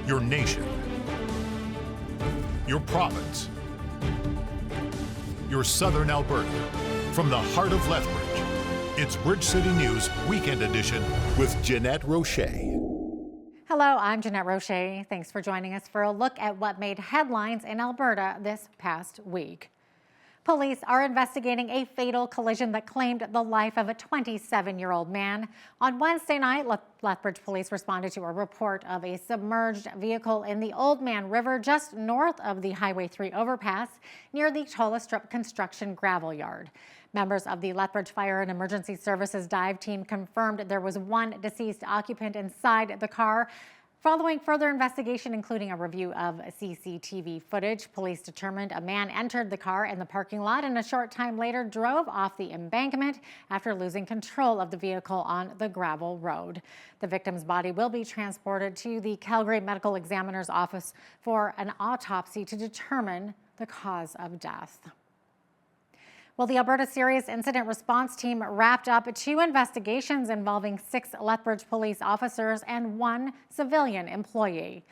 your nation, your province, your southern Alberta. From the heart of Lethbridge, it's Bridge City News Weekend Edition with Jeanette Roche. Hello, I'm Jeanette Roche. Thanks for joining us for a look at what made headlines in Alberta this past week. Police are investigating a fatal collision that claimed the life of a 27-year-old man. On Wednesday night, Lethbridge police responded to a report of a submerged vehicle in the Old Man River just north of the Highway 3 overpass near the Tola Strip construction gravel yard. Members of the Lethbridge Fire and Emergency Services dive team confirmed there was one deceased occupant inside the car. Following further investigation, including a review of CCTV footage, police determined a man entered the car in the parking lot and a short time later drove off the embankment after losing control of the vehicle on the gravel road. The victim's body will be transported to the Calgary Medical Examiner's office for an autopsy to determine the cause of death. Well, the Alberta Serious Incident Response Team wrapped up 2 investigations involving 6 Lethbridge police officers and 1 civilian employee.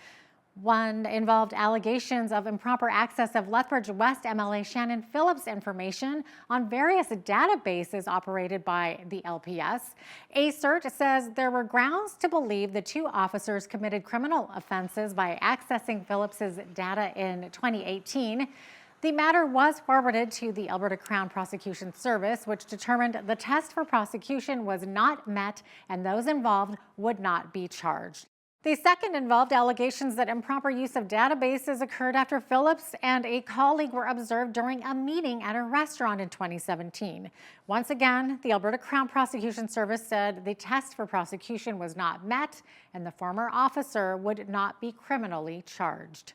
One involved allegations of improper access of Lethbridge West MLA Shannon Phillips information on various databases operated by the LPS. ACERT says there were grounds to believe the 2 officers committed criminal offenses by accessing Phillips's data in 2018. The matter was forwarded to the Alberta Crown Prosecution Service, which determined the test for prosecution was not met and those involved would not be charged. The second involved allegations that improper use of databases occurred after Phillips and a colleague were observed during a meeting at a restaurant in 2017. Once again, the Alberta Crown Prosecution Service said the test for prosecution was not met and the former officer would not be criminally charged.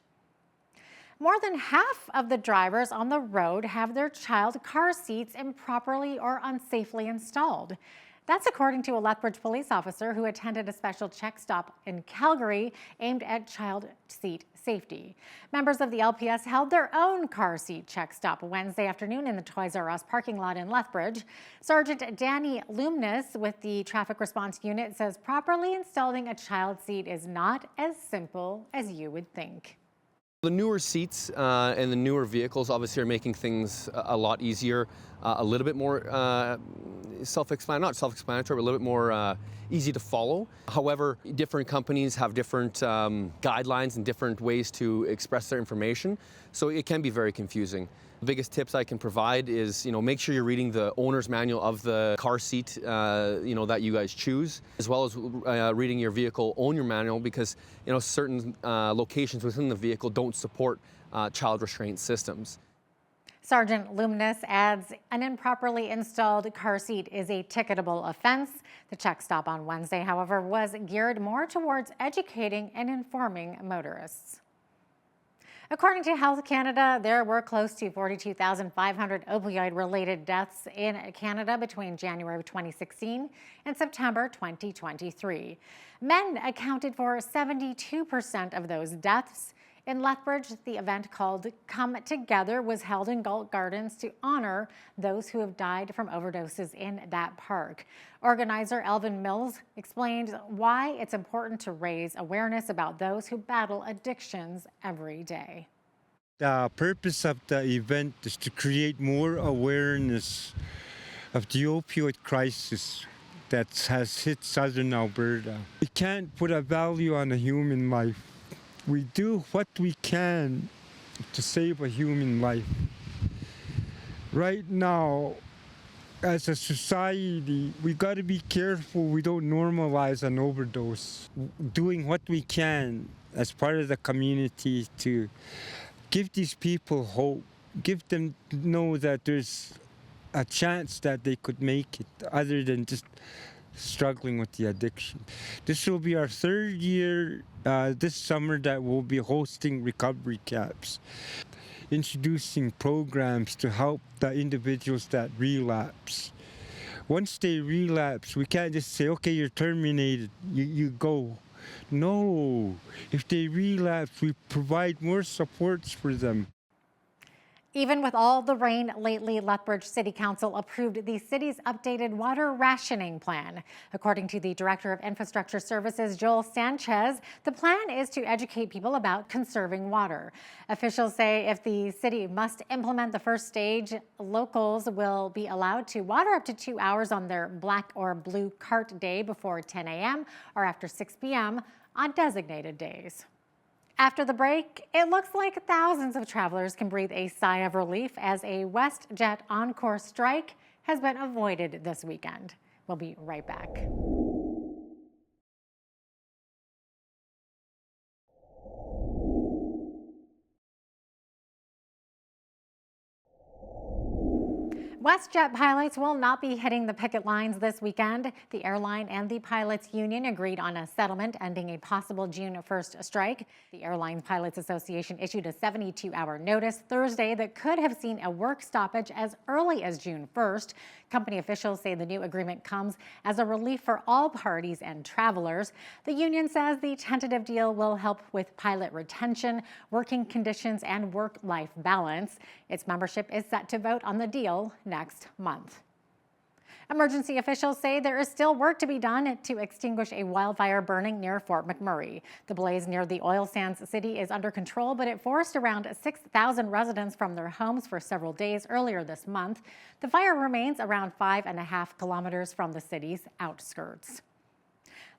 More than half of the drivers on the road have their child car seats improperly or unsafely installed. That's according to a Lethbridge police officer who attended a special check stop in Calgary aimed at child seat safety. Members of the LPS held their own car seat check stop Wednesday afternoon in the Toys R Us parking lot in Lethbridge. Sergeant Danny Lumnus with the Traffic Response Unit says properly installing a child seat is not as simple as you would think. The newer seats and the newer vehicles obviously are making things a lot easier, a little bit more not self-explanatory, but a little bit more easy to follow. However, different companies have different guidelines and different ways to express their information, so it can be very confusing. The biggest tips I can provide is, make sure you're reading the owner's manual of the car seat, that you guys choose, as well as reading your vehicle owner manual, because, certain locations within the vehicle don't support child restraint systems. Sergeant Lumnus adds an improperly installed car seat is a ticketable offense. The check stop on Wednesday, however, was geared more towards educating and informing motorists. According to Health Canada, there were close to 42,500 opioid-related deaths in Canada between January of 2016 and September 2023. Men accounted for 72% of those deaths. In Lethbridge, the event called Come Together was held in Galt Gardens to honor those who have died from overdoses in that park. Organizer Elvin Mills explained why it's important to raise awareness about those who battle addictions every day. The purpose of the event is to create more awareness of the opioid crisis that has hit southern Alberta. We can't put a value on a human life. We do what we can to save a human life. Right now, as a society, we got to be careful we don't normalize an overdose. Doing what we can as part of the community to give these people hope, give them know that there's a chance that they could make it other than just struggling with the addiction. This will be our 3rd year this summer that we'll be hosting recovery camps, introducing programs to help the individuals that relapse. Once they relapse, we can't just say, okay, you're terminated, you go. No, if they relapse, we provide more supports for them. Even with all the rain lately, Lethbridge City Council approved the city's updated water rationing plan. According to the Director of Infrastructure Services, Joel Sanchez, the plan is to educate people about conserving water. Officials say if the city must implement the first stage, locals will be allowed to water up to 2 hours on their black or blue cart day before 10 a.m. or after 6 p.m. on designated days. After the break, it looks like thousands of travelers can breathe a sigh of relief as a WestJet Encore strike has been avoided this weekend. We'll be right back. WestJet pilots will not be hitting the picket lines this weekend. The airline and the pilots union agreed on a settlement ending a possible June 1st strike. The Airline Pilots Association issued a 72-hour notice Thursday that could have seen a work stoppage as early as June 1st. Company officials say the new agreement comes as a relief for all parties and travelers. The union says the tentative deal will help with pilot retention, working conditions, and work-life balance. Its membership is set to vote on the deal next month. Emergency officials say there is still work to be done to extinguish a wildfire burning near Fort McMurray. The blaze near the oil sands city is under control, but it forced around 6,000 residents from their homes for several days earlier this month. The fire remains around 5.5 kilometers from the city's outskirts.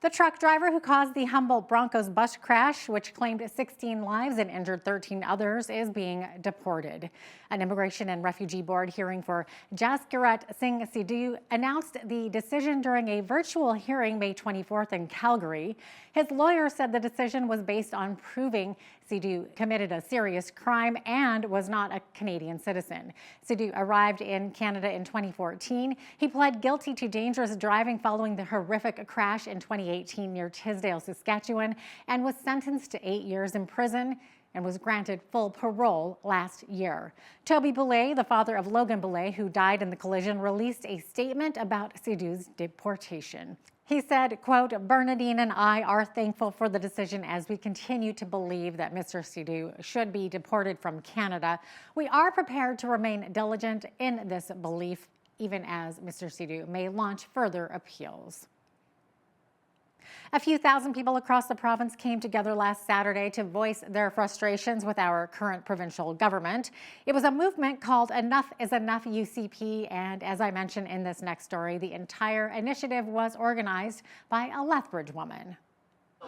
The truck driver who caused the Humboldt Broncos bus crash, which claimed 16 lives and injured 13 others, is being deported. An Immigration and Refugee Board hearing for Jaskirat Singh Sidhu announced the decision during a virtual hearing May 24th in Calgary. His lawyer said the decision was based on proving Sidhu committed a serious crime and was not a Canadian citizen. Sidhu arrived in Canada in 2014. He pled guilty to dangerous driving following the horrific crash in 2018 near Tisdale, Saskatchewan, and was sentenced to 8 years in prison and was granted full parole last year. Toby Boulay, the father of Logan Boulay, who died in the collision, released a statement about Sidhu's deportation. He said, quote, "Bernadine and I are thankful for the decision as we continue to believe that Mr. Sidhu should be deported from Canada. We are prepared to remain diligent in this belief, even as Mr. Sidhu may launch further appeals." A few thousand people across the province came together last Saturday to voice their frustrations with our current provincial government. It was a movement called Enough is Enough UCP, and as I mentioned in this next story, the entire initiative was organized by a Lethbridge woman.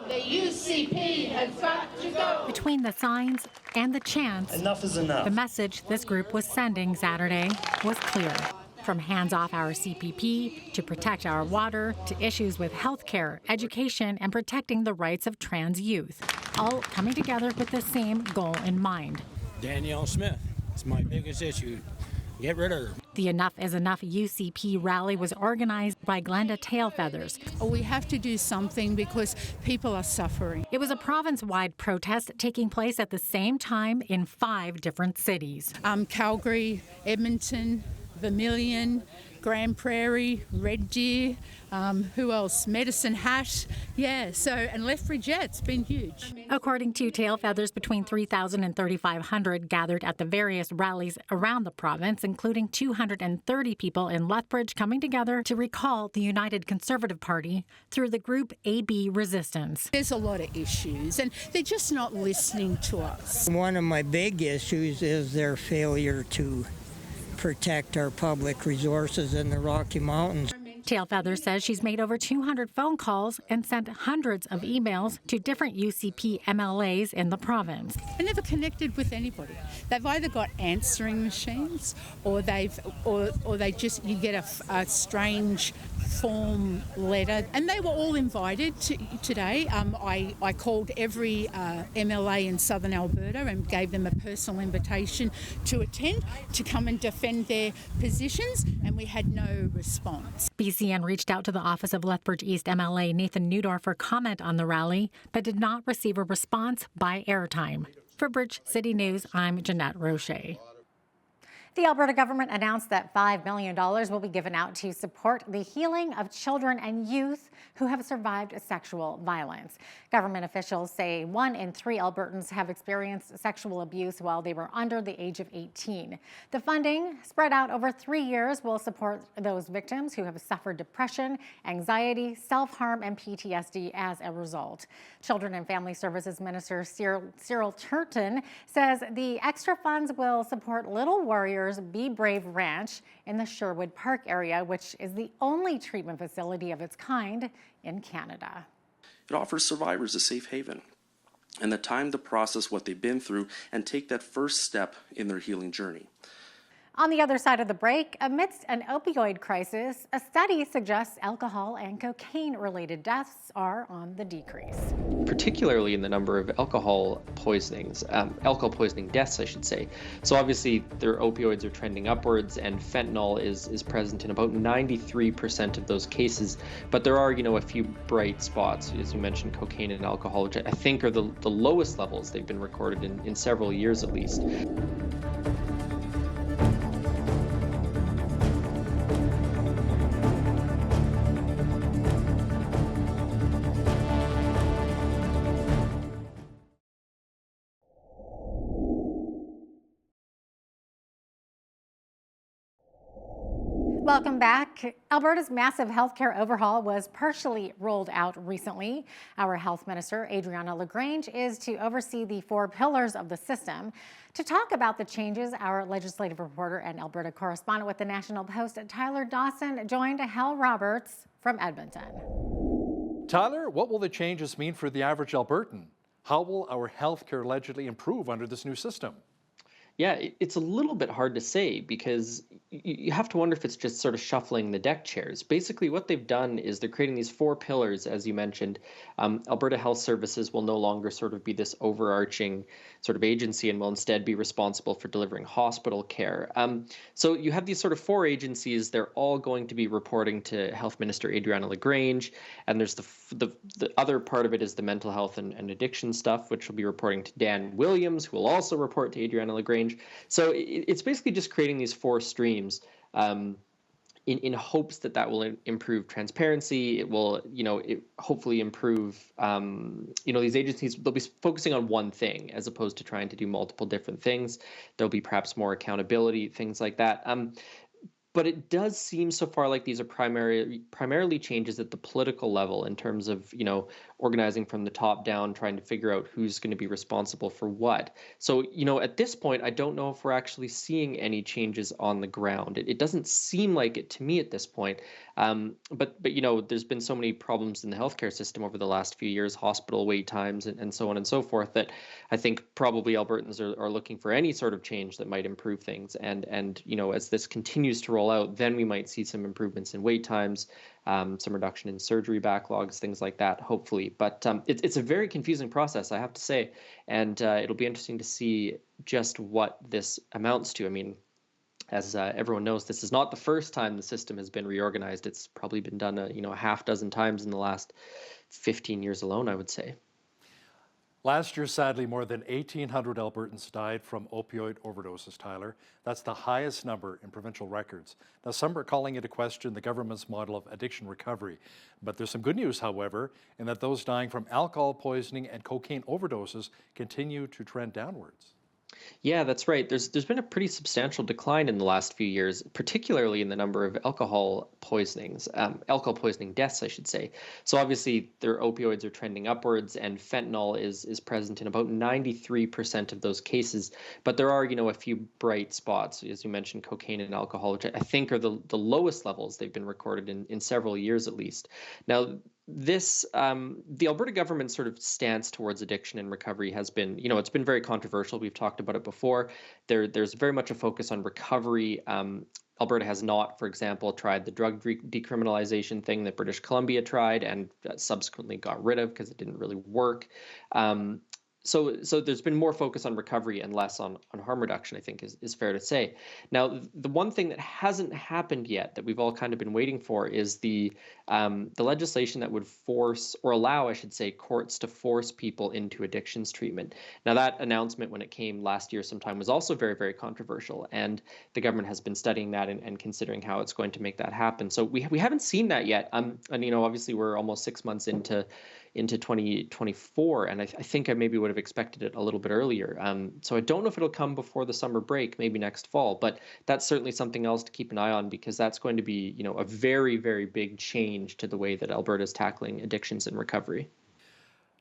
The UCP has got to go. Between the signs and the chants, enough is enough. The message this group was sending Saturday was clear. From hands off our CPP, to protect our water, to issues with healthcare, education, and protecting the rights of trans youth, all coming together with the same goal in mind. Danielle Smith, it's my biggest issue. Get rid of her. The Enough is Enough UCP rally was organized by Glenda Tailfeathers. We have to do something because people are suffering. It was a province-wide protest taking place at the same time in 5 different cities. Calgary, Edmonton, Vermilion, Grand Prairie, Red Deer, who else? Medicine Hat. Yeah, so, and Lethbridge, it's been huge. According to Tailfeathers, between 3,000 and 3,500 gathered at the various rallies around the province, including 230 people in Lethbridge coming together to recall the United Conservative Party through the group AB Resistance. There's a lot of issues, and they're just not listening to us. One of my big issues is their failure to protect our public resources in the Rocky Mountains. Tailfeather says she's made over 200 phone calls and sent hundreds of emails to different UCP MLAs in the province. I never connected with anybody. They've either got answering machines or they just, you get a strange form letter. And they were all invited today. I called every MLA in southern Alberta and gave them a personal invitation to attend, to come and defend their positions, and we had no response. BCN reached out to the office of Lethbridge East MLA Nathan Newdorf for comment on the rally, but did not receive a response by airtime. For Bridge City News, I'm Jeanette Roche. The Alberta government announced that $5 million will be given out to support the healing of children and youth who have survived sexual violence. Government officials say 1 in 3 Albertans have experienced sexual abuse while they were under the age of 18. The funding, spread out over 3 years, will support those victims who have suffered depression, anxiety, self-harm, and PTSD as a result. Children and Family Services Minister Cyril Turton says the extra funds will support Little Warriors Be Brave Ranch in the Sherwood Park area, which is the only treatment facility of its kind in Canada. It offers survivors a safe haven and the time to process what they've been through and take that first step in their healing journey. On the other side of the break, amidst an opioid crisis, a study suggests alcohol and cocaine-related deaths are on the decrease. Particularly in the number of alcohol poisoning deaths, I should say. So obviously their opioids are trending upwards, and fentanyl is present in about 93% of those cases. But there are, a few bright spots, as you mentioned, cocaine and alcohol, which I think are the lowest levels they've been recorded in several years at least. Welcome back. Alberta's massive healthcare overhaul was partially rolled out recently. Our health minister, Adriana LaGrange, is to oversee the 4 pillars of the system. To talk about the changes, our legislative reporter and Alberta correspondent with the National Post, Tyler Dawson, joined Hal Roberts from Edmonton. Tyler, what will the changes mean for the average Albertan? How will our healthcare allegedly improve under this new system? Yeah, it's a little bit hard to say because you have to wonder if it's just sort of shuffling the deck chairs. Basically, what they've done is they're creating these 4 pillars, as you mentioned. Alberta Health Services will no longer sort of be this overarching sort of agency and will instead be responsible for delivering hospital care. So you have these sort of 4 agencies. They're all going to be reporting to Health Minister Adriana LaGrange, and there's the other part of it is the mental health and addiction stuff, which will be reporting to Dan Williams, who will also report to Adriana LaGrange. So it's basically just creating these 4 streams in hopes that will improve transparency. It will, hopefully improve, these agencies, they'll be focusing on one thing as opposed to trying to do multiple different things. There'll be perhaps more accountability, things like that. But it does seem so far like these are primarily changes at the political level in terms of, organizing from the top down, trying to figure out who's going to be responsible for what. So, at this point, I don't know if we're actually seeing any changes on the ground. It doesn't seem like it to me at this point. But there's been so many problems in the healthcare system over the last few years, hospital wait times and so on and so forth, that I think probably Albertans are looking for any sort of change that might improve things. And as this continues to roll out, then we might see some improvements in wait times, some reduction in surgery backlogs, things like that, hopefully. But it's a very confusing process, I have to say, and it'll be interesting to see just what this amounts to. I mean, as everyone knows, this is not the first time the system has been reorganized. It's probably been done a half dozen times in the last 15 years alone, I would say. Last year, sadly, more than 1,800 Albertans died from opioid overdoses, Tyler. That's the highest number in provincial records. Now, some are calling into question the government's model of addiction recovery. But there's some good news, however, in that those dying from alcohol poisoning and cocaine overdoses continue to trend downwards. Yeah, that's right. There's been a pretty substantial decline in the last few years, particularly in the number of alcohol poisoning deaths, I should say. So obviously their opioids are trending upwards, and fentanyl is present in about 93% of those cases. But there are, a few bright spots, as you mentioned, cocaine and alcohol, which I think are the lowest levels they've been recorded in several years at least. Now, the Alberta government's sort of stance towards addiction and recovery has been, it's been very controversial. We've talked about it before. There's very much a focus on recovery. Alberta has not, for example, tried the drug decriminalization thing that British Columbia tried and subsequently got rid of because it didn't really work. So there's been more focus on recovery and less on harm reduction, I think is fair to say. Now, the one thing that hasn't happened yet that we've all kind of been waiting for is the legislation that would force or allow, I should say, courts to force people into addictions treatment. Now, that announcement when it came last year sometime was also very, very controversial, and the government has been studying that and considering how it's going to make that happen. So we haven't seen that yet. And obviously we're almost 6 months into 2024, and I think I maybe would have expected it a little bit earlier. So I don't know if it'll come before the summer break, maybe next fall, but that's certainly something else to keep an eye on, because that's going to be, a very, very big change to the way that Alberta is tackling addictions and recovery.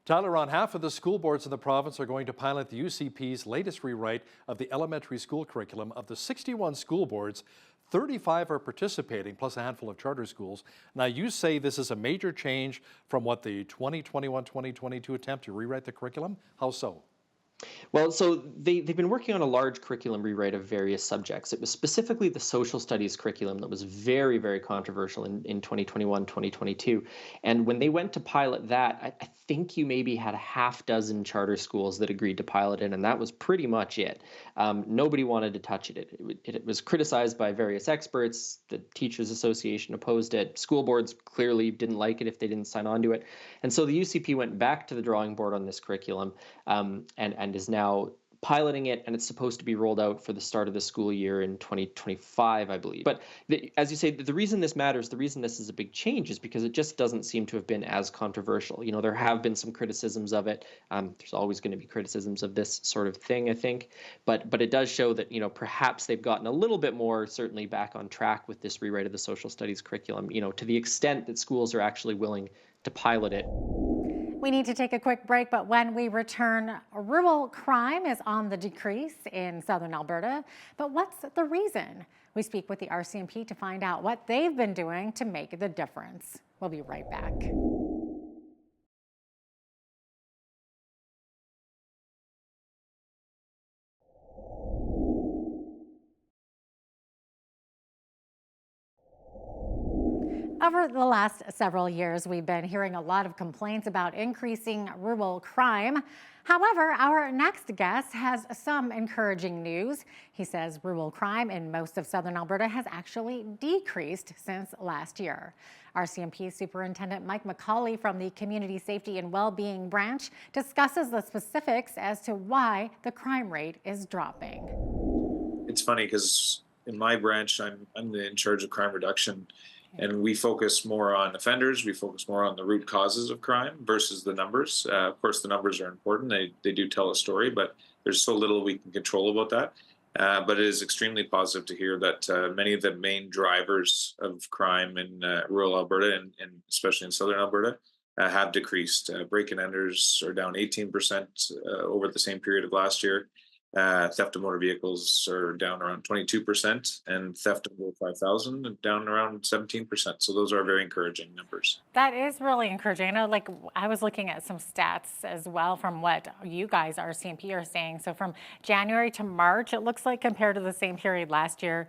Tyler, around half of the school boards in the province are going to pilot the UCP's latest rewrite of the elementary school curriculum. Of the 61 school boards, 35 are participating, plus a handful of charter schools. Now, you say this is a major change from what the 2021-2022 attempt to rewrite the curriculum. How so? Well, so they've been working on a large curriculum rewrite of various subjects. It was specifically the social studies curriculum that was very, very controversial in 2021, 2022. And when they went to pilot that, I think you maybe had a half dozen charter schools that agreed to pilot it, and that was pretty much it. Nobody wanted to touch it. It was criticized by various experts. The Teachers Association opposed it. School boards clearly didn't like it if they didn't sign on to it. And so the UCP went back to the drawing board on this curriculum and is now piloting it, and it's supposed to be rolled out for the start of the school year in 2025, I believe. But as you say, the reason this matters, the reason this is a big change is because it just doesn't seem to have been as controversial. There have been some criticisms of it. There's always going to be criticisms of this sort of thing, I think. But it does show that, perhaps they've gotten a little bit more certainly back on track with this rewrite of the social studies curriculum, to the extent that schools are actually willing to pilot it. We need to take a quick break, but when we return, rural crime is on the decrease in southern Alberta. But what's the reason? We speak with the RCMP to find out what they've been doing to make the difference. We'll be right back. Over the last several years, we've been hearing a lot of complaints about increasing rural crime. However, our next guest has some encouraging news. He says rural crime in most of southern Alberta has actually decreased since last year. RCMP Superintendent Mike McCauley from the Community Safety and Wellbeing Branch discusses the specifics as to why the crime rate is dropping. It's funny because in my branch, I'm in charge of crime reduction. And we focus more on offenders. We focus more on the root causes of crime versus the numbers. Of course, the numbers are important. They do tell a story, but there's so little we can control about that. But it is extremely positive to hear that many of the main drivers of crime in rural Alberta and especially in southern Alberta have decreased. Break-and-enters are down 18% over the same period of last year. Theft of motor vehicles are down around 22%, and theft of over 5,000 down around 17%. So those are very encouraging numbers. That is really encouraging. I know, I was looking at some stats as well from what you guys, RCMP, are saying. So from January to March, it looks like compared to the same period last year,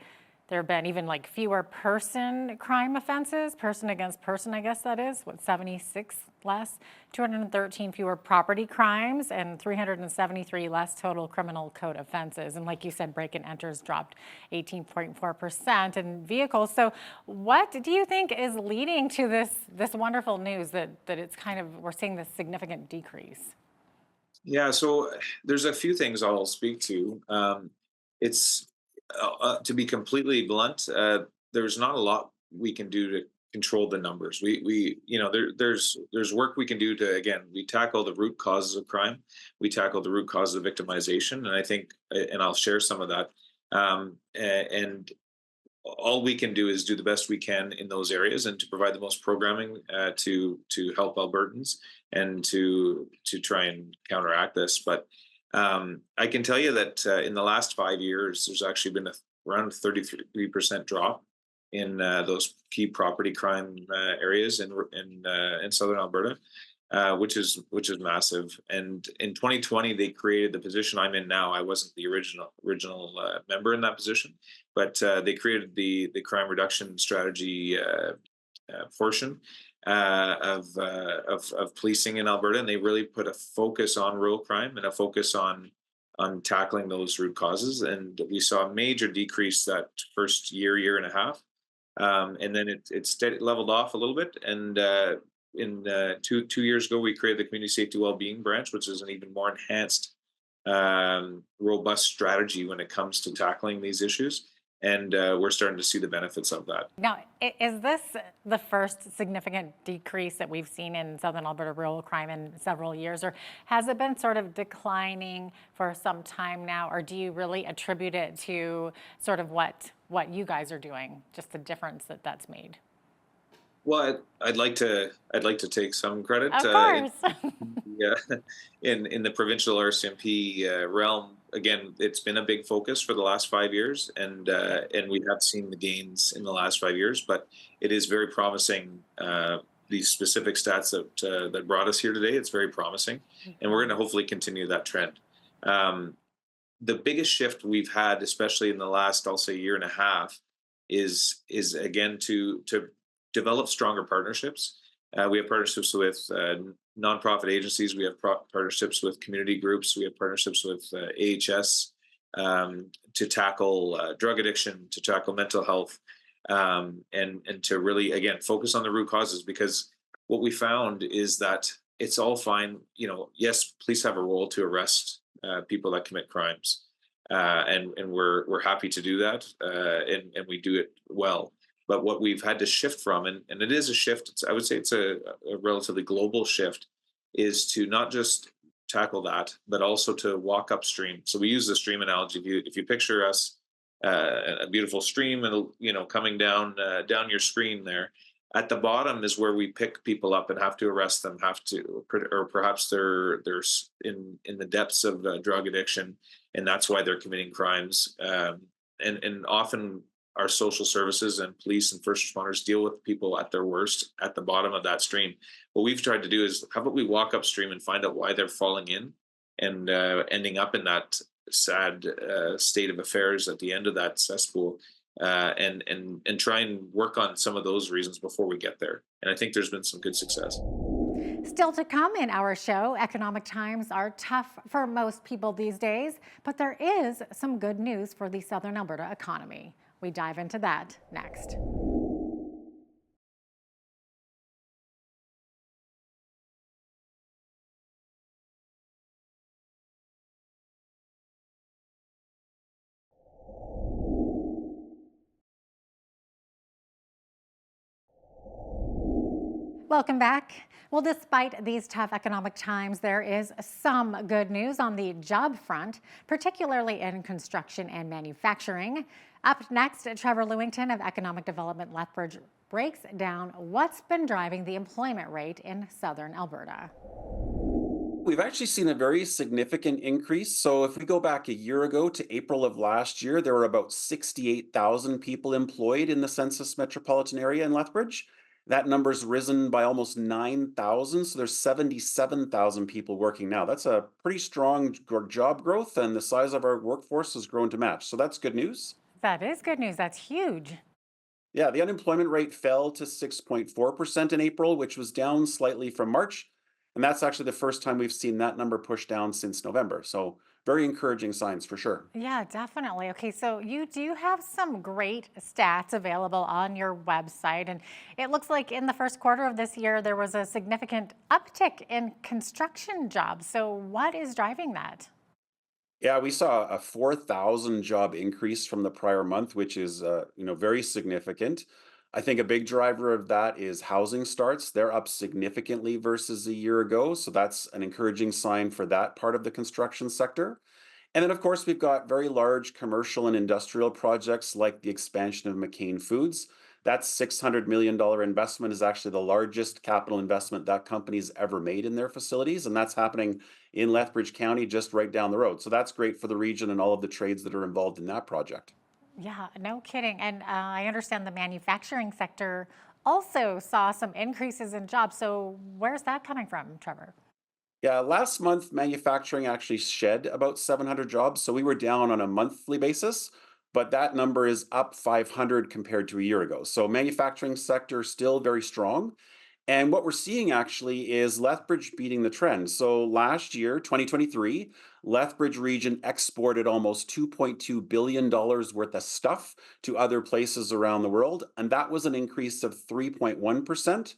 there have been even fewer person crime offenses, person against person, I guess that is, 76 less, 213 fewer property crimes, and 373 less total criminal code offenses. And like you said, break-and-enters dropped 18.4% in vehicles. So what do you think is leading to this wonderful news that it's we're seeing this significant decrease? Yeah, so there's a few things I'll speak to. To be completely blunt, there's not a lot we can do to control the numbers. There's work we can do to, again, we tackle the root causes of crime. We tackle the root causes of victimization. And I think, and I'll share some of that. And all we can do is do the best we can in those areas and to provide the most programming to help Albertans and to try and counteract this. But I can tell you that in the last 5 years, there's actually been around 33% drop in those key property crime areas in southern Alberta, which is massive. And in 2020, they created the position I'm in now. I wasn't the original member in that position, but they created the crime reduction strategy portion. of policing in Alberta, and they really put a focus on rural crime and a focus on tackling those root causes. And we saw a major decrease that first year and a half, and then it leveled off a little bit. And in 2 years ago, we created the Community Safety Wellbeing Branch, which is an even more enhanced, robust strategy when it comes to tackling these issues. And we're starting to see the benefits of that. Now, is this the first significant decrease that we've seen in Southern Alberta rural crime in several years, or has it been sort of declining for some time now, or do you really attribute it to sort of what you guys are doing, just the difference that's made? Well, I'd like to take some credit. Of course. In the provincial RCMP realm, again, it's been a big focus for the last 5 years, and we have seen the gains in the last 5 years. But it is very promising. These specific stats that brought us here today, it's very promising, and we're going to hopefully continue that trend. The biggest shift we've had, especially in the last, I'll say, year and a half, is again to develop stronger partnerships. We have partnerships with nonprofit agencies. We have partnerships with community groups. We have partnerships with AHS to tackle drug addiction, to tackle mental health, and to really, again, focus on the root causes. Because what we found is that it's all fine. Yes, police have a role to arrest people that commit crimes, and we're happy to do that, and we do it well. But what we've had to shift from, and it is a shift, I would say it's a relatively global shift, is to not just tackle that, but also to walk upstream. So we use the stream analogy. If you picture us, a beautiful stream, and coming down your screen there, at the bottom is where we pick people up and have to arrest them, or perhaps they're in the depths of drug addiction, and that's why they're committing crimes. And often our social services and police and first responders deal with people at their worst at the bottom of that stream. What we've tried to do is, how about we walk upstream and find out why they're falling in and ending up in that sad state of affairs at the end of that cesspool, and try and work on some of those reasons before we get there. And I think there's been some good success. Still to come in our show, economic times are tough for most people these days, but there is some good news for the Southern Alberta economy. We dive into that next. Welcome back. Well, despite these tough economic times, there is some good news on the job front, particularly in construction and manufacturing. Up next, Trevor Lewington of Economic Development Lethbridge breaks down what's been driving the employment rate in Southern Alberta. We've actually seen a very significant increase. So if we go back a year ago to April of last year, there were about 68,000 people employed in the census metropolitan area in Lethbridge. That number's risen by almost 9,000. So there's 77,000 people working now. That's a pretty strong job growth, and the size of our workforce has grown to match. So that's good news. That is good news. That's huge. Yeah, the unemployment rate fell to 6.4% in April, which was down slightly from March. And that's actually the first time we've seen that number pushed down since November. So very encouraging signs for sure. Yeah, definitely. Okay, so you do have some great stats available on your website. And it looks like in the first quarter of this year, there was a significant uptick in construction jobs. So what is driving that? Yeah, we saw a 4,000 job increase from the prior month, which is very significant. I think a big driver of that is housing starts. They're up significantly versus a year ago, so that's an encouraging sign for that part of the construction sector. And then, of course, we've got very large commercial and industrial projects like the expansion of McCain Foods. That $600 million investment is actually the largest capital investment that company's ever made in their facilities, and that's happening in Lethbridge County, just right down the road. So that's great for the region and all of the trades that are involved in that project. Yeah, no kidding. And I understand the manufacturing sector also saw some increases in jobs. So where's that coming from, Trevor? Yeah, last month, manufacturing actually shed about 700 jobs. So we were down on a monthly basis, but that number is up 500 compared to a year ago. So manufacturing sector still very strong. And what we're seeing actually is Lethbridge beating the trend. So last year, 2023, Lethbridge region exported almost $2.2 billion worth of stuff to other places around the world. And that was an increase of 3.1%.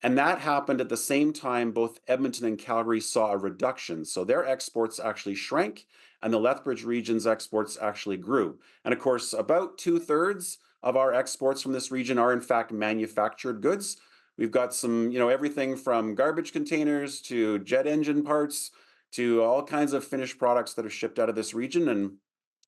And that happened at the same time both Edmonton and Calgary saw a reduction. So their exports actually shrank and the Lethbridge region's exports actually grew. And of course, about 2/3 of our exports from this region are in fact manufactured goods. We've got some, everything from garbage containers to jet engine parts to all kinds of finished products that are shipped out of this region. And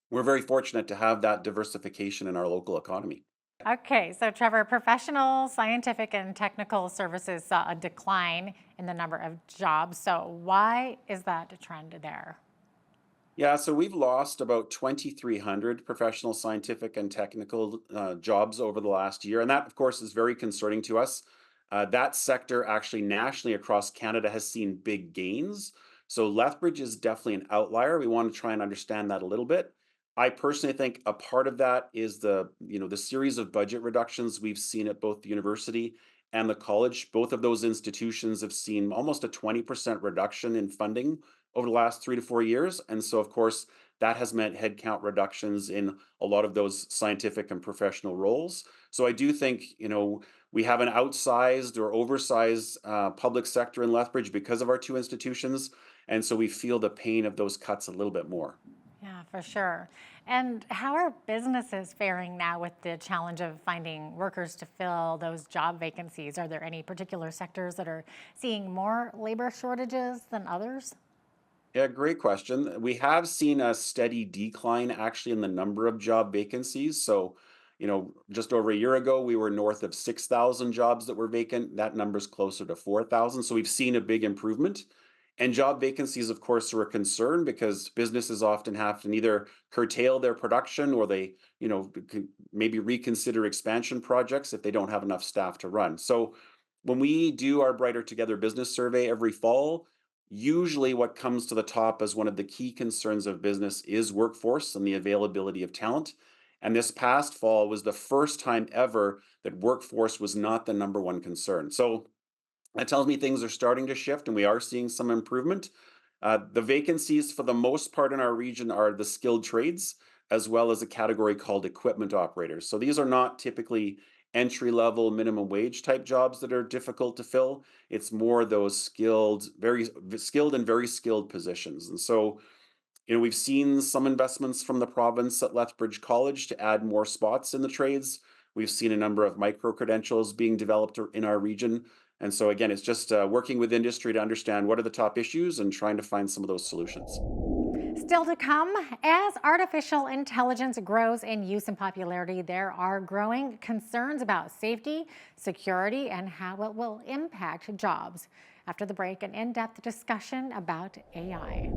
we're very fortunate to have that diversification in our local economy. Okay, so Trevor, professional, scientific, and technical services saw a decline in the number of jobs. So why is that a trend there? Yeah, so we've lost about 2,300 professional, scientific, and technical jobs over the last year. And that, of course, is very concerning to us. That sector actually nationally across Canada has seen big gains. So Lethbridge is definitely an outlier. We want to try and understand that a little bit. I personally think a part of that is the series of budget reductions we've seen at both the university and the college. Both of those institutions have seen almost a 20% reduction in funding over the last 3 to 4 years. And so, of course, that has meant headcount reductions in a lot of those scientific and professional roles. So I do think, we have an outsized or oversized public sector in Lethbridge because of our two institutions. And so we feel the pain of those cuts a little bit more. Yeah, for sure. And how are businesses faring now with the challenge of finding workers to fill those job vacancies? Are there any particular sectors that are seeing more labor shortages than others? Yeah, great question. We have seen a steady decline actually in the number of job vacancies. So, just over a year ago, we were north of 6,000 jobs that were vacant. That number's closer to 4,000. So we've seen a big improvement. And job vacancies, of course, are a concern because businesses often have to either curtail their production or they, maybe reconsider expansion projects if they don't have enough staff to run. So when we do our Brighter Together business survey every fall, usually what comes to the top as one of the key concerns of business is workforce and the availability of talent. And this past fall was the first time ever that workforce was not the number one concern. So that tells me things are starting to shift and we are seeing some improvement. The vacancies for the most part in our region are the skilled trades, as well as a category called equipment operators. So these are not typically entry level minimum wage type jobs that are difficult to fill. It's more those very skilled positions. And so, we've seen some investments from the province at Lethbridge College to add more spots in the trades. We've seen a number of micro credentials being developed in our region. And so again, it's just working with industry to understand what are the top issues and trying to find some of those solutions. Still to come, as artificial intelligence grows in use and popularity, there are growing concerns about safety, security, and how it will impact jobs. After the break, an in-depth discussion about AI.